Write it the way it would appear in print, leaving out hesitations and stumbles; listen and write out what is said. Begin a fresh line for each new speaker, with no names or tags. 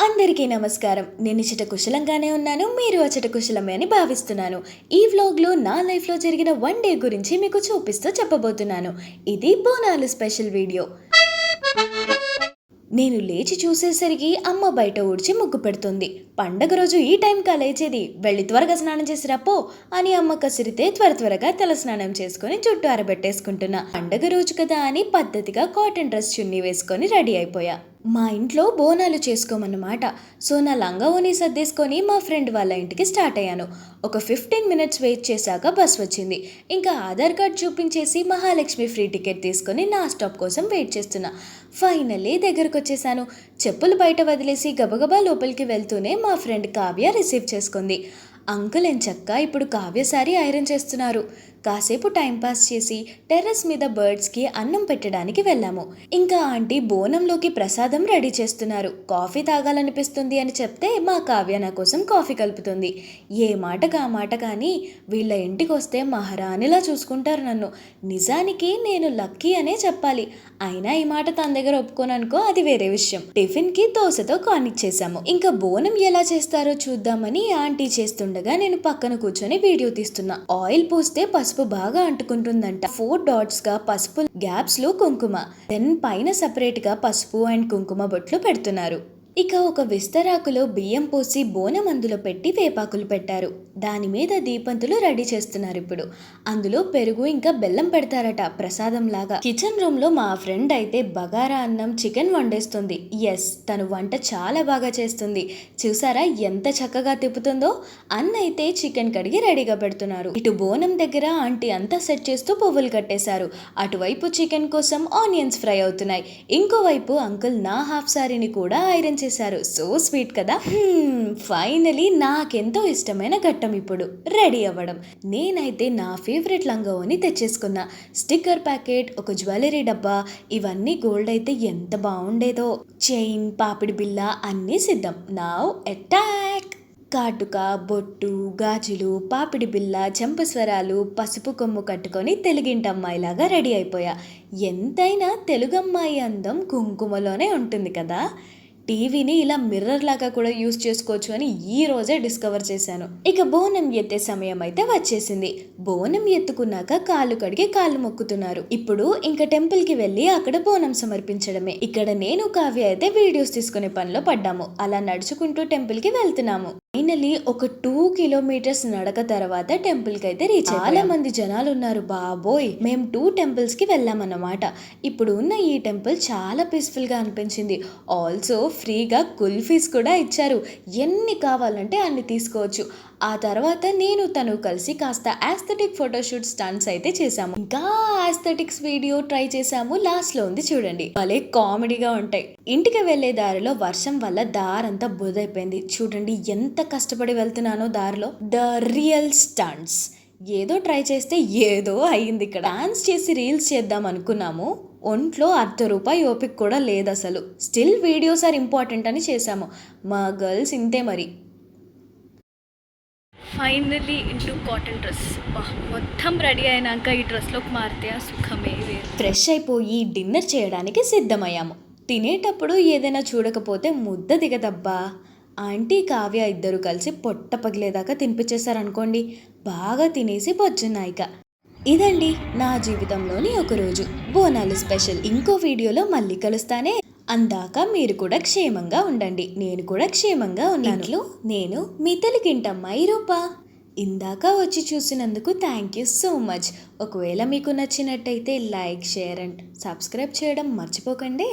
అందరికీ నమస్కారం. నేను ఇచ్చట కుశలంగానే ఉన్నాను. మీరు అచ్చట కుశలమే అని భావిస్తున్నాను. ఈ వ్లాగ్లో నా లైఫ్లో జరిగిన వన్ డే గురించి మీకు చూపిస్తూ చెప్పబోతున్నాను. ఇది బోనాలు స్పెషల్ వీడియో. నేను లేచి చూసేసరికి అమ్మ బయట ఊడ్చి ముగ్గు పెడుతుంది. పండగ రోజు ఈ టైంకా లేచేది, వెళ్ళి త్వరగా స్నానం చేసి రాపో అని అమ్మ కసిరితే త్వరగా తల స్నానం చేసుకుని జుట్టు ఆరబెట్టేసుకుంటున్నా. పండగ రోజు కదా అని పద్ధతిగా కాటన్ డ్రెస్ చున్నీ వేసుకొని రెడీ అయిపోయా. మా ఇంట్లో బోనాలు చేసుకోమన్నమాట. సో నా లంగా ఓని సర్దేసుకొని మా ఫ్రెండ్ వాళ్ళ ఇంటికి స్టార్ట్ అయ్యాను. ఒక 15 మినిట్స్ వెయిట్ చేశాక బస్ వచ్చింది. ఇంకా ఆధార్ కార్డ్ చూపించేసి మహాలక్ష్మి ఫ్రీ టికెట్ తీసుకొని నా స్టాప్ కోసం వెయిట్ చేస్తున్నా. ఫైనల్లీ దగ్గరకు వచ్చేసాను. చెప్పులు బయట వదిలేసి గబగబా లోపలికి వెళ్తూనే మా ఫ్రెండ్ కావ్య రిసీవ్ చేసుకుంది. అంకుల్ ఎంచక్క ఇప్పుడు కావ్య సారీ ఐరన్ చేస్తున్నారు. కాసేపు టైంపాస్ చేసి టెర్రస్ మీద బర్డ్స్కి అన్నం పెట్టడానికి వెళ్ళాము. ఇంకా ఆంటీ బోనంలోకి ప్రసాదం రెడీ చేస్తున్నారు. కాఫీ తాగాలనిపిస్తుంది అని చెప్తే మా కావ్య నా కోసం కాఫీ కలుపుతుంది. ఏ మాటకు ఆ మాట కానీ వీళ్ళ ఇంటికి వస్తే మహారాణిలా చూసుకుంటారు నన్ను. నిజానికి నేను లక్కీ అనే చెప్పాలి. అయినా ఈ మాట తన దగ్గర ఒప్పుకోననుకో, అది వేరే విషయం. టిఫిన్కి దోశతో కానిచ్చేసాము. ఇంకా బోనం ఎలా చేస్తారో చూద్దామని ఆంటీ చేస్తుండగా నేను పక్కన కూర్చొని వీడియో తీస్తున్నా. ఆయిల్ పూస్తే పసుపు బాగా అంటుకుంటుందంట. 4 డాట్స్ గా పసుపు గ్యాప్స్ లో కుంకుమ, దెన్ పైన సపరేట్ గా పసుపు అండ్ కుంకుమ బొట్లు పెడుతున్నారు. ఇక ఒక విస్తరాకులో బియ్యం పోసి బోనం అందులో పెట్టి వేపాకులు పెట్టారు. దాని మీద దీపంతులు రెడీ చేస్తున్నారు. ఇప్పుడు అందులో పెరుగు ఇంకా బెల్లం పెడతారట ప్రసాదం లాగా. కిచెన్ రూమ్ లో మా ఫ్రెండ్ అయితే బగారా అన్నం చికెన్ వండేస్తుంది. ఎస్, తను వంట చాలా బాగా చేస్తుంది. చూసారా ఎంత చక్కగా తిప్పుతుందో. అన్న అయితే చికెన్ కడిగి రెడీగా పెడుతున్నారు. ఇటు బోనం దగ్గర ఆంటీ అంతా సెట్ చేస్తూ పువ్వులు కట్టేశారు. అటువైపు చికెన్ కోసం ఆనియన్స్ ఫ్రై అవుతున్నాయి. ఇంకోవైపు అంకుల్ నా హాఫ్ సారీని కూడా ఐరన్ చేశారు. సో స్వీట్ కదా. ఫైనలీ నాకెంతో ఇష్టమైన ఘట్టం ఇప్పుడు రెడీ అవ్వడం. నేనైతే నా ఫేవరెట్ లంగావోని తెచ్చేసుకున్నా. స్టిక్కర్ ప్యాకెట్, ఒక జ్యువెలరీ డబ్బా, ఇవన్నీ గోల్డ్ అయితే ఎంత బాగుండేదో. చైన్, పాపిడి బిల్ల అన్నీ సిద్ధం. Now attack. కాటుక, బొట్టు, గాజులు, పాపిడి బిల్ల, చెంపస్వరాలు, పసుపు కొమ్ము కట్టుకొని తెలుగింటి అమ్మాయిలాగా రెడీ అయిపోయా. ఎంతైనా తెలుగు అమ్మాయి అందం కుంకుమలోనే ఉంటుంది కదా. టీవీని ఇలా మిర్రర్ లాగా కూడా యూజ్ చేసుకోవచ్చు అని ఈ రోజే డిస్కవర్ చేశాను. ఇక బోనం ఎత్తే సమయం అయితే వచ్చేసింది. బోనం ఎత్తుకున్నాక కాళ్ళు కడిగి కాళ్ళు మొక్కుతున్నారు. ఇప్పుడు ఇంకా టెంపుల్ కి వెళ్ళి అక్కడ బోనం సమర్పించడమే. ఇక్కడ నేను కావ్య అయితే వీడియోస్ తీసుకునే పనిలో పడ్డాము. అలా నడుచుకుంటూ టెంపుల్ కి వెళ్తున్నాము. ఫైనలీ ఒక 2 కిలోమీటర్స్ నడక తర్వాత టెంపుల్ కి అయితే రీచ్. చాలా మంది జనాలు ఉన్నారు బాబోయ్. మేము 2 టెంపుల్స్ కి వెళ్ళామన్నమాట. ఇప్పుడు ఉన్న ఈ టెంపుల్ చాలా పీస్ఫుల్ గా అనిపించింది. ఆల్సో ఫ్రీగా కుల్ఫీస్ కూడా ఇచ్చారు. ఎన్ని కావాలంటే అన్ని తీసుకోవచ్చు. ఆ తర్వాత నేను తను కలిసి కాస్త ఆస్థెటిక్ ఫోటోషూట్ స్టంట్స్ అయితే చేసాము. ఇంకా ఆస్థెటిక్స్ వీడియో ట్రై చేసాము. లాస్ట్ లో ఉంది చూడండి, భలే కామెడీగా ఉంటాయి. ఇంటికి వెళ్లే దారిలో వర్షం వల్ల దారంతా బురదైపోయింది. చూడండి ఎంత కష్టపడి వెళ్తున్నానో దారిలో. The real stunts. ఏదో ట్రై చేస్తే ఏదో అయ్యింది. ఇక్కడ డాన్స్ చేసి రీల్స్ చేద్దాం అనుకున్నాము. ఒంట్లో ₹1 ఓపిక కూడా లేదు అసలు. స్టిల్ వీడియోస్ ఆర్ ఇంపార్టెంట్ అని చేసాము. మా గర్ల్స్ ఇంతే మరి. Finally into cotton dress. మొత్తం రెడీ అయినాక ఈ డ్రెస్లోకి మారితే ఆ సుఖమే వేరు. ఫ్రెష్ అయిపోయి డిన్నర్ చేయడానికి సిద్ధమయ్యాము. తినేటప్పుడు ఏదైనా చూడకపోతే ముద్ద దిగదబ్బా. ఆంటీ, కావ్య ఇద్దరు కలిసి పొట్ట పగిలేదాకా తినిపించేశారనుకోండి. బాగా తినేసి బొజ్జున్నాయిక. ఇదండి నా జీవితంలోని ఒక రోజు బోనాలు స్పెషల్. ఇంకో వీడియోలో మళ్ళీ కలుస్తానే. అందాక మీరు కూడా క్షేమంగా ఉండండి. నేను కూడా క్షేమంగా ఉన్నాను. నేను మీ తెలుగింటమ్మాయి రూపా. ఇందాక వచ్చి చూసినందుకు థ్యాంక్ యూ సో మచ్. ఒకవేళ మీకు నచ్చినట్టయితే లైక్, షేర్ అండ్ సబ్స్క్రైబ్ చేయడం మర్చిపోకండి.